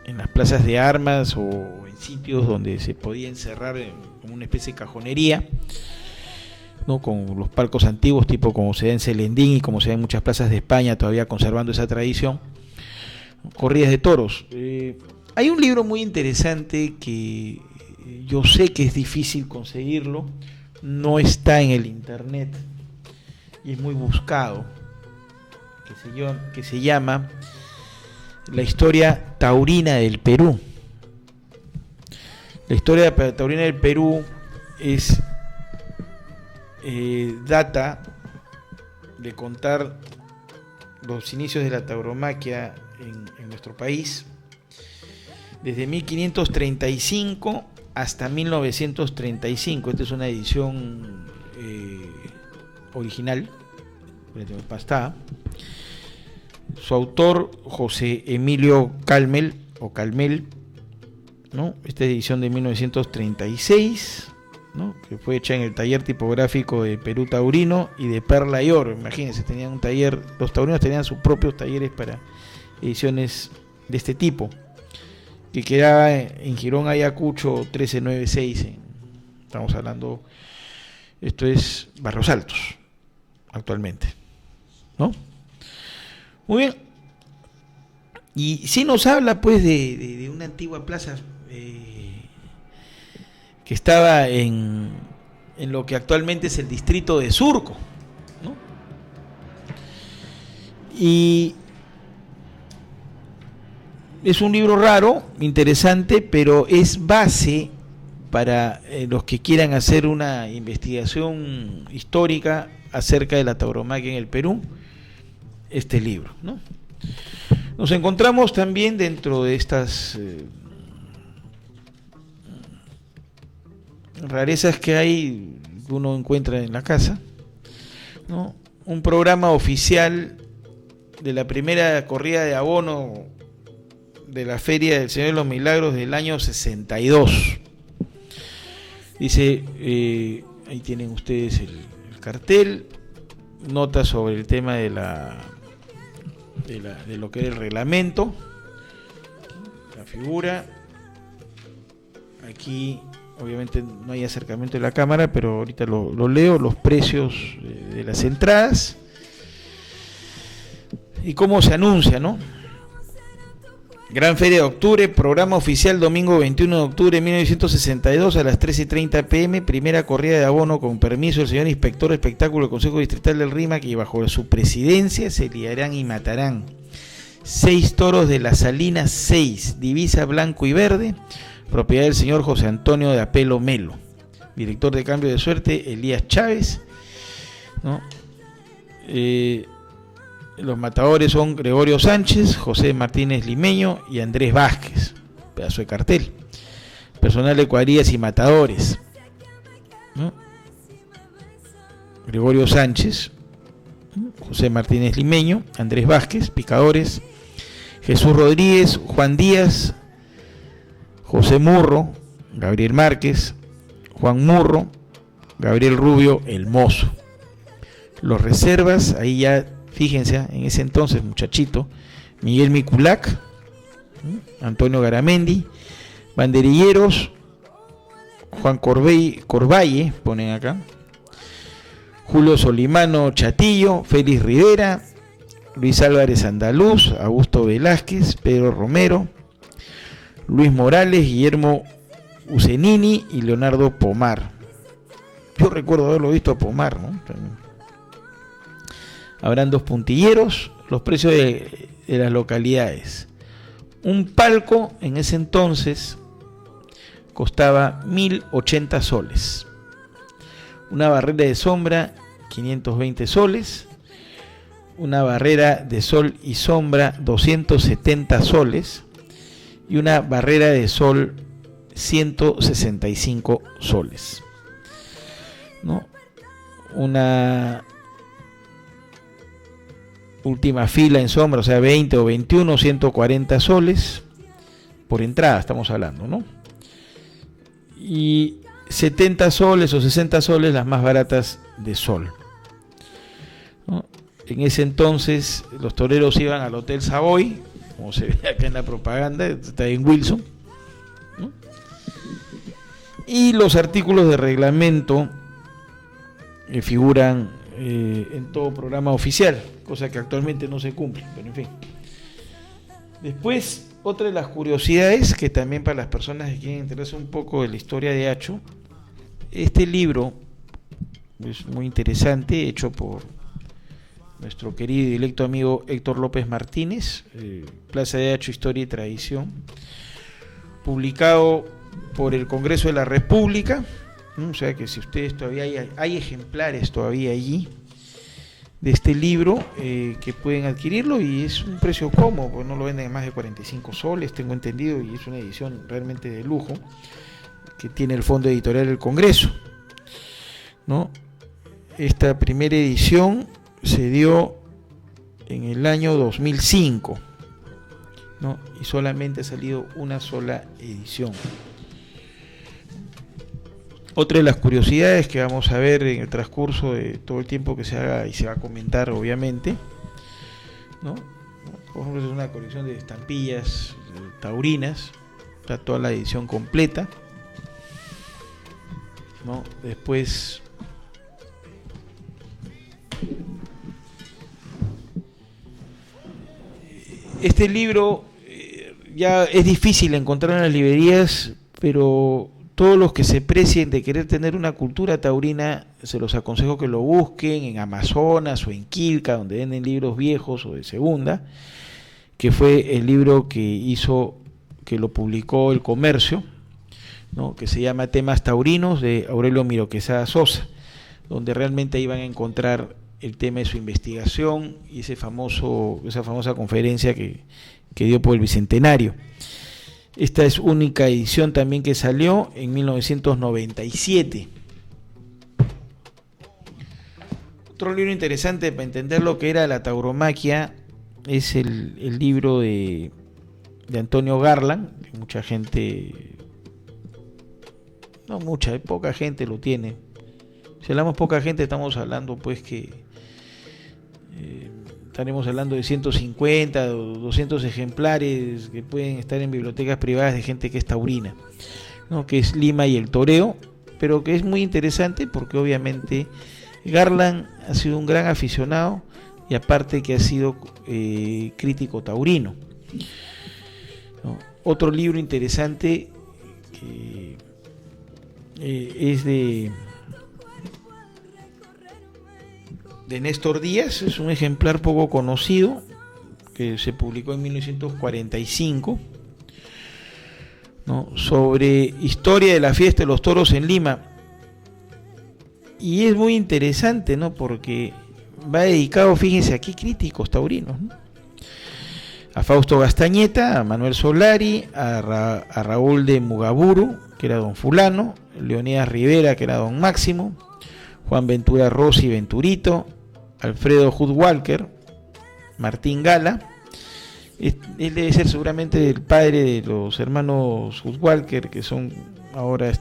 en las plazas de armas o en sitios donde se podía encerrar como una especie de cajonería, ¿no?, con los palcos antiguos, tipo como se da en Celendín y como se da en muchas plazas de España, todavía conservando esa tradición, corridas de toros. Hay un libro muy interesante que yo sé que es difícil conseguirlo, no está en el internet y es muy buscado, que se llama La historia taurina del Perú. La historia taurina del Perú es data de contar los inicios de la tauromaquia en nuestro país, desde 1535 hasta 1935. Esta es una edición original, pastada. Su autor, José Emilio Calmel, o Calmel, ¿no? Esta edición de 1936, ¿no? Que fue hecha en el taller tipográfico de Perú Taurino y de Perla y Oro. Imagínense, tenían un taller, los taurinos tenían sus propios talleres para ediciones de este tipo, que quedaba en Girón Ayacucho 1396, estamos hablando, esto es Barrios Altos, actualmente, ¿no? Muy bien. Y sí nos habla pues de una antigua plaza que estaba en lo que actualmente es el distrito de Surco, ¿no? Y es un libro raro, interesante, pero es base para los que quieran hacer una investigación histórica acerca de la tauromaquia en el Perú, este libro, ¿no? Nos encontramos también dentro de estas rarezas que hay, que uno encuentra en la casa, ¿no? Un programa oficial de la primera corrida de abono de la Feria del Señor de los Milagros del año 62. Dice, ahí tienen ustedes el cartel, notas sobre el tema de lo que era el reglamento, la figura. Aquí obviamente no hay acercamiento de la cámara, pero ahorita lo leo, los precios de las entradas y cómo se anuncia, ¿no? Gran Feria de Octubre, programa oficial domingo 21 de octubre de 1962 a las 13:30 p.m, primera corrida de abono con permiso del señor Inspector de Espectáculo del Consejo Distrital del RIMAC, y bajo su presidencia se liarán y matarán 6 toros de la Salina 6, divisa blanco y verde, propiedad del señor José Antonio de Apelo Melo, director de cambio de suerte Elías Chávez, ¿no? Los matadores son Gregorio Sánchez, José Martínez Limeño y Andrés Vázquez. Pedazo de cartel. Personal de cuadrillas y matadores, ¿no? Gregorio Sánchez, José Martínez Limeño, Andrés Vázquez. Picadores: Jesús Rodríguez, Juan Díaz, José Murro, Gabriel Márquez, Juan Murro, Gabriel Rubio, el Mozo. Los reservas, ahí ya fíjense, en ese entonces, muchachito, Miguel Miculac, Antonio Garamendi. Banderilleros: Juan Corvalle, ponen acá, Julio Solimano Chatillo, Félix Rivera, Luis Álvarez Andaluz, Augusto Velázquez, Pedro Romero, Luis Morales, Guillermo Ucenini y Leonardo Pomar. Yo recuerdo haberlo visto a Pomar, ¿no? Habrán 2 puntilleros. Los precios de las localidades: un palco en ese entonces costaba 1080 soles, una barrera de sombra 520 soles, una barrera de sol y sombra 270 soles y una barrera de sol 165 soles, ¿no? Una última fila en sombra, o sea 20 o 21, 140 soles por entrada, estamos hablando, ¿no? Y 70 soles o 60 soles las más baratas de sol, ¿no? En ese entonces los toreros iban al Hotel Savoy, como se ve acá en la propaganda, está en Wilson, ¿no? Y los artículos de reglamento figuran en todo programa oficial, cosa que actualmente no se cumple, pero en fin. Después, otra de las curiosidades, que también para las personas que quieren enterarse un poco de la historia de Hacho, este libro es muy interesante, hecho por nuestro querido y directo amigo Héctor López Martínez, Plaza de Hacho, Historia y Tradición, publicado por el Congreso de la República. O sea que si ustedes todavía hay ejemplares todavía allí, de este libro, que pueden adquirirlo, y es un precio cómodo, pues no lo venden en más de 45 soles, tengo entendido, y es una edición realmente de lujo, que tiene el Fondo Editorial del Congreso, ¿no? Esta primera edición se dio en el año 2005, ¿no? Y solamente ha salido una sola edición. Otra de las curiosidades que vamos a ver en el transcurso de todo el tiempo que se haga, y se va a comentar obviamente, ¿no? Por ejemplo, es una colección de estampillas taurinas, está toda la edición completa, ¿no? Después este libro ya es difícil encontrar en las librerías, pero todos los que se precien de querer tener una cultura taurina, se los aconsejo que lo busquen en Amazonas o en Quilca, donde venden libros viejos o de segunda, que fue el libro que lo publicó El Comercio, ¿no? Que se llama Temas Taurinos, de Aurelio Miro Quesada Sosa, donde realmente ahí van a encontrar el tema de su investigación y esa famosa conferencia que dio por el Bicentenario. Esta es única edición también que salió en 1997. Otro libro interesante para entender lo que era la tauromaquia es el libro de Antonio Garland, que mucha gente, no mucha, poca gente lo tiene. Si hablamos poca gente, estamos hablando pues que estaremos hablando de 150 o 200 ejemplares que pueden estar en bibliotecas privadas de gente que es taurina, ¿no? Que es Lima y el toreo, pero que es muy interesante porque obviamente Garland ha sido un gran aficionado y aparte que ha sido crítico taurino, ¿no? Otro libro interesante que es de Néstor Díaz, es un ejemplar poco conocido que se publicó en 1945, ¿no? Sobre historia de la fiesta de los toros en Lima, y es muy interesante, ¿no? Porque va dedicado, fíjense, a qué críticos taurinos, ¿no? A Fausto Gastañeta, a Manuel Solari, a Raúl de Mugaburu, que era don fulano, Leonidas Rivera, que era don Máximo, Juan Ventura Rossi Venturito, Alfredo Hudwalker, Martín Gala. Él debe ser seguramente el padre de los hermanos Hudwalker, que son ahora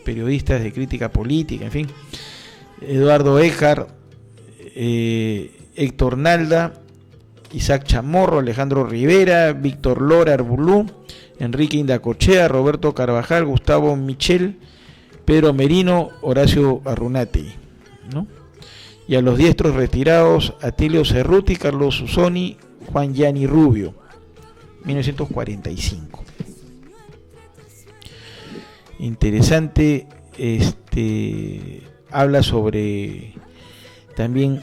periodistas de crítica política, en fin. Eduardo Éjar, Héctor Nalda, Isaac Chamorro, Alejandro Rivera, Víctor Lora Arbulú, Enrique Indacochea, Roberto Carvajal, Gustavo Michel, Pedro Merino, Horacio Arrunate, ¿no? Y a los diestros retirados, Atilio Cerruti, Carlos Susoni, Juan Gianni Rubio, 1945. Interesante, habla sobre también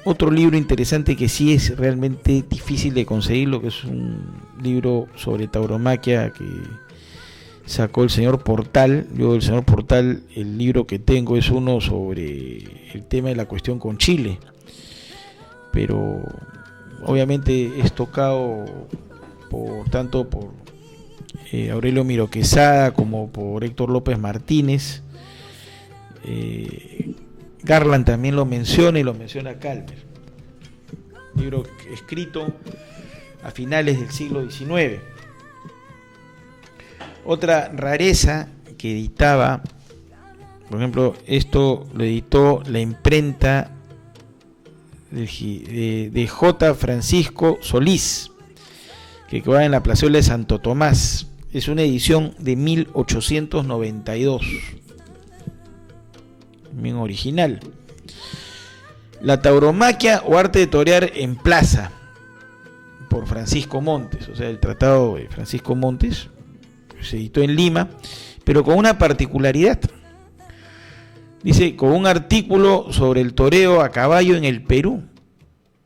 otro libro interesante que sí es realmente difícil de conseguir, lo que es un libro sobre tauromaquia que sacó el señor Portal. Yo del señor Portal, el libro que tengo es uno sobre el tema de la cuestión con Chile, pero obviamente es tocado tanto por Aurelio Miro Quesada como por Héctor López Martínez. Garland también lo menciona, y lo menciona Calmer, libro escrito a finales del siglo XIX. Otra rareza que editaba, por ejemplo, esto lo editó la imprenta de J. Francisco Solís, que va en la plazuela de Santo Tomás. Es una edición de 1892, bien original. La tauromaquia o arte de torear en plaza, por Francisco Montes, o sea, el tratado de Francisco Montes. Se editó en Lima, pero con una particularidad. Dice, con un artículo sobre el toreo a caballo en el Perú,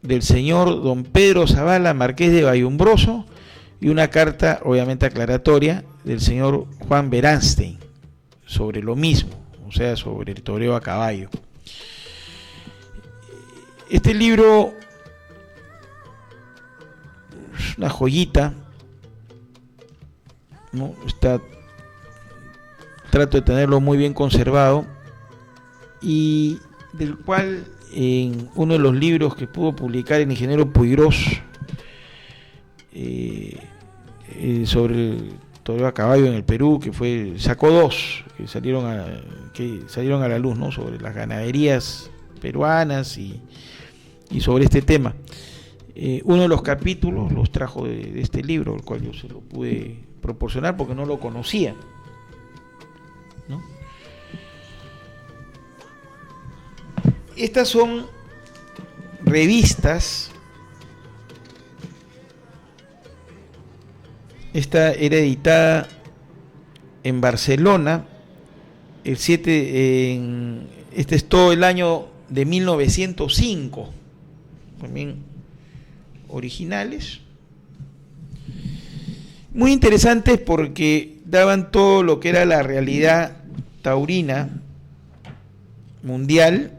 del señor don Pedro Zavala, marqués de Bayumbroso, y una carta, obviamente aclaratoria, del señor Juan Beranstein, sobre lo mismo, o sea, sobre el toreo a caballo. Este libro es una joyita, ¿no? Trato de tenerlo muy bien conservado, y del cual en uno de los libros que pudo publicar el ingeniero Puigros sobre el toreo a caballo en el Perú, que sacó dos que salieron a la luz, ¿no? Sobre las ganaderías peruanas y sobre este tema. Uno de los capítulos los trajo de este libro, el cual yo se lo pude proporcionar porque no lo conocía, ¿no? Estas son revistas. Esta era editada en Barcelona este es todo el año de 1905, también originales, muy interesantes porque daban todo lo que era la realidad taurina mundial,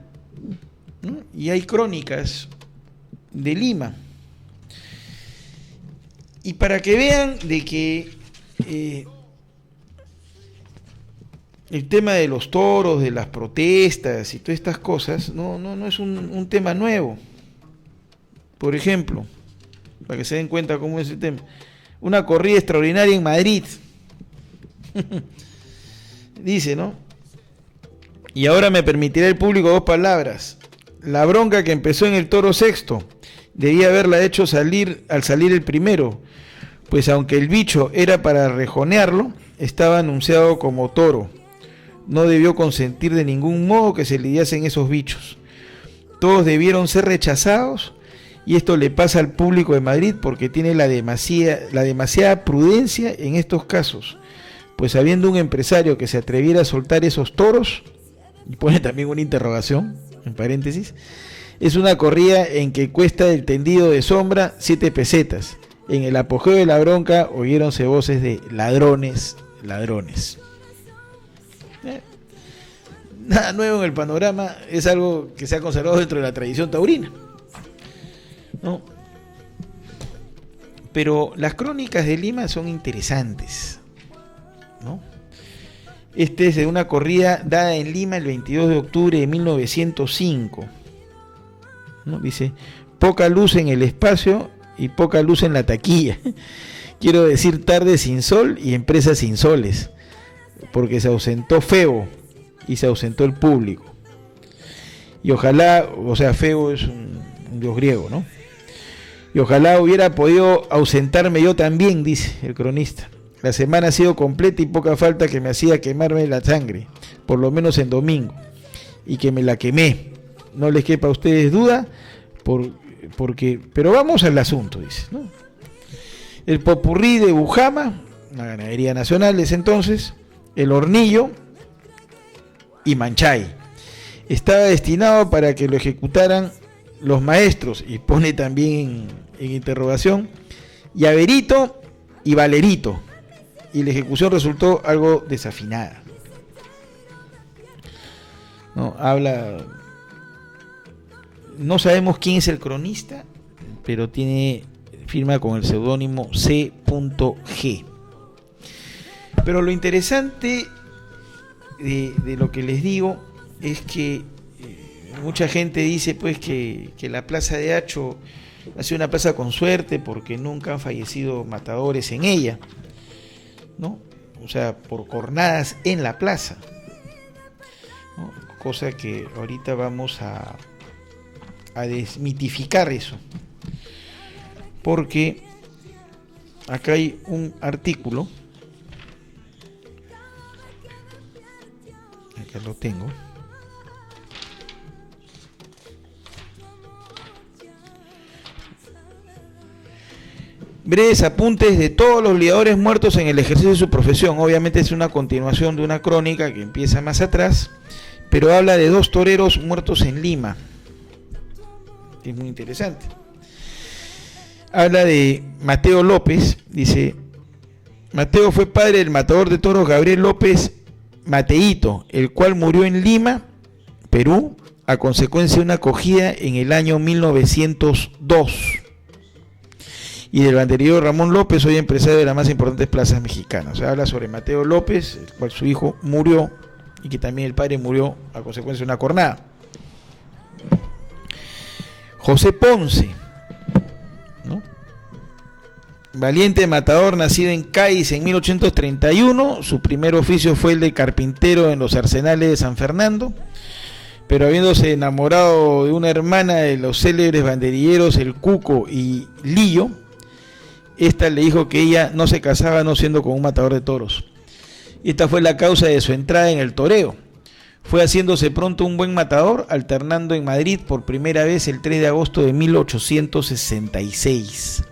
¿no? Y hay crónicas de Lima. Y para que vean de que el tema de los toros, de las protestas y todas estas cosas, no es un tema nuevo. Por ejemplo, para que se den cuenta cómo es el tema, una corrida extraordinaria en Madrid. Dice, ¿no? Y ahora me permitirá el público dos palabras. La bronca que empezó en el toro sexto debía haberla hecho al salir el primero, pues aunque el bicho era para rejonearlo, estaba anunciado como toro. No debió consentir de ningún modo que se lidiasen esos bichos. Todos debieron ser rechazados, y esto le pasa al público de Madrid porque tiene la demasiada prudencia en estos casos, pues habiendo un empresario que se atreviera a soltar esos toros, y pone también una interrogación, en paréntesis, es una corrida en que cuesta el tendido de sombra 7 pesetas. En el apogeo de la bronca oyéronse voces de ladrones, ladrones. Nada nuevo en el panorama, es algo que se ha conservado dentro de la tradición taurina, ¿no? Pero las crónicas de Lima son interesantes, ¿no? Este es de una corrida dada en Lima el 22 de octubre de 1905, ¿no? Dice, poca luz en el espacio y poca luz en la taquilla. Quiero decir, tarde sin sol y empresa sin soles, porque se ausentó Febo y se ausentó el público. Y ojalá, o sea, Febo es un dios griego, ¿no? Y ojalá hubiera podido ausentarme yo también, dice el cronista. La semana ha sido completa y poca falta que me hacía quemarme la sangre, por lo menos en domingo, y que me la quemé. No les quepa a ustedes duda, pero vamos al asunto, dice, ¿no? El popurrí de Bujama, la ganadería nacional de ese entonces, el Hornillo y Manchay, estaba destinado para que lo ejecutaran los maestros, y pone también en interrogación, Llaverito y Valerito, y la ejecución resultó algo desafinada. No, no sabemos quién es el cronista, pero firma con el seudónimo C.G. Pero lo interesante de lo que les digo es que mucha gente dice pues que la plaza de Hacho ha sido una plaza con suerte porque nunca han fallecido matadores en ella, ¿no? O sea, por cornadas en la plaza, ¿no? Cosa que ahorita vamos a desmitificar eso, porque acá hay un artículo, acá lo tengo, breves apuntes de todos los lidiadores muertos en el ejercicio de su profesión. Obviamente es una continuación de una crónica que empieza más atrás, pero habla de 2 toreros muertos en Lima. Es muy interesante. Habla de Mateo López, dice, Mateo fue padre del matador de toros Gabriel López Mateíto, el cual murió en Lima, Perú, a consecuencia de una acogida en el año 1902. Y del banderillero Ramón López, hoy empresario de las más importantes plazas mexicanas. Se habla sobre Mateo López, el cual su hijo murió y que también el padre murió a consecuencia de una cornada. José Ponce, ¿no? Valiente matador, nacido en Cádiz en 1831. Su primer oficio fue el de carpintero en los arsenales de San Fernando, pero habiéndose enamorado de una hermana de los célebres banderilleros El Cuco y Lillo, esta le dijo que ella no se casaba no siendo con un matador de toros. Y esta fue la causa de su entrada en el toreo. Fue haciéndose pronto un buen matador, alternando en Madrid por primera vez el 3 de agosto de 1866.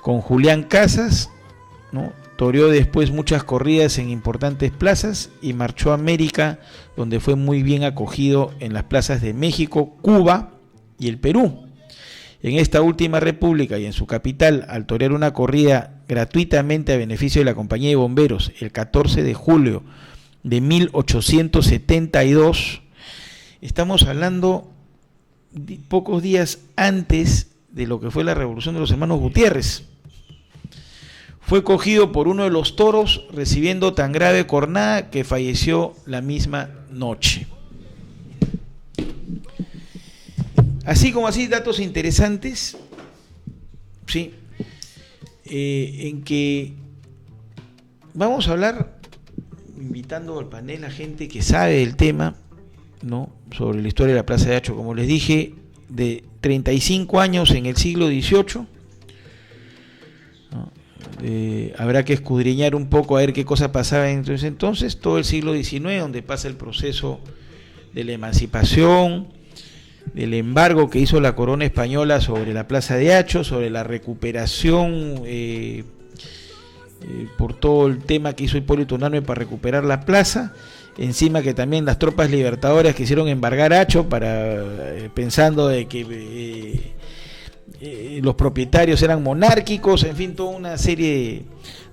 Con Julián Casas, ¿no? Toreó después muchas corridas en importantes plazas y marchó a América, donde fue muy bien acogido en las plazas de México, Cuba y el Perú. En esta última república y en su capital, al torear una corrida gratuitamente a beneficio de la compañía de bomberos el 14 de julio de 1872, estamos hablando de pocos días antes de lo que fue la revolución de los hermanos Gutiérrez. Fue cogido por uno de los toros, recibiendo tan grave cornada que falleció la misma noche. Así como así, datos interesantes, ¿sí? En que vamos a hablar, invitando al panel a gente que sabe del tema, ¿no? Sobre la historia de la Plaza de Hacho, como les dije, de 35 años en el siglo XVIII. ¿No? Habrá que escudriñar un poco a ver qué cosa pasaba entonces, todo el siglo XIX, donde pasa el proceso de la emancipación, del embargo que hizo la corona española sobre la Plaza de Hacho, sobre la recuperación por todo el tema que hizo Hipólito Unanue para recuperar la plaza, encima que también las tropas libertadoras quisieron embargar Hacho pensando de que los propietarios eran monárquicos, en fin, toda una serie,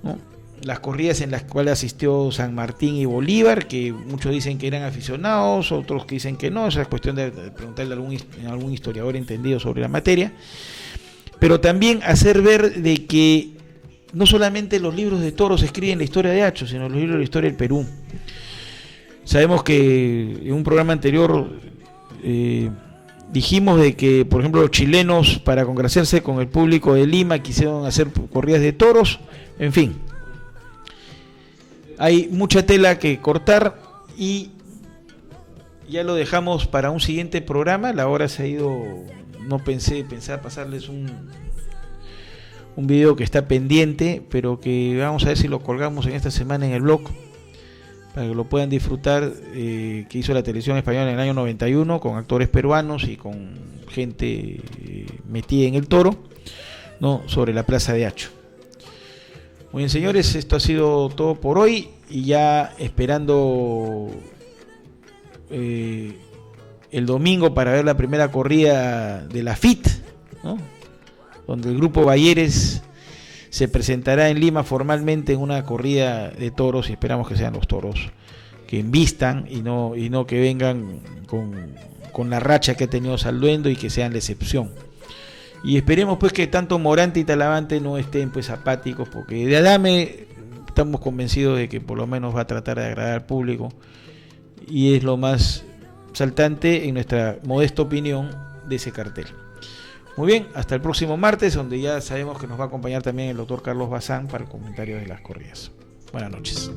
¿no? Las corridas en las cuales asistió San Martín y Bolívar, que muchos dicen que eran aficionados, otros que dicen que no, esa es cuestión de preguntarle a algún historiador entendido sobre la materia, pero también hacer ver de que no solamente los libros de toros escriben la historia de Hacho, sino los libros de la historia del Perú. Sabemos que en un programa anterior dijimos de que, por ejemplo, los chilenos, para congraciarse con el público de Lima, quisieron hacer corridas de toros, en fin. Hay mucha tela que cortar y ya lo dejamos para un siguiente programa. La hora se ha ido, no pensaba pasarles un video que está pendiente, pero que vamos a ver si lo colgamos en esta semana en el blog, para que lo puedan disfrutar, que hizo la televisión española en el año 91, con actores peruanos y con gente metida en el toro, ¿no? Sobre la Plaza de Hacho. Muy bien, señores, esto ha sido todo por hoy y ya esperando el domingo para ver la primera corrida de la FIT, ¿no? Donde el grupo Bayeres se presentará en Lima formalmente en una corrida de toros, y esperamos que sean los toros que embistan y no que vengan con la racha que ha tenido Salduendo y que sean la excepción. Y esperemos pues que tanto Morante y Talavante no estén pues apáticos, porque de Adame estamos convencidos de que por lo menos va a tratar de agradar al público, y es lo más saltante en nuestra modesta opinión de ese cartel. Muy bien, hasta el próximo martes, donde ya sabemos que nos va a acompañar también el doctor Carlos Bazán para el comentario de las corridas. Buenas noches.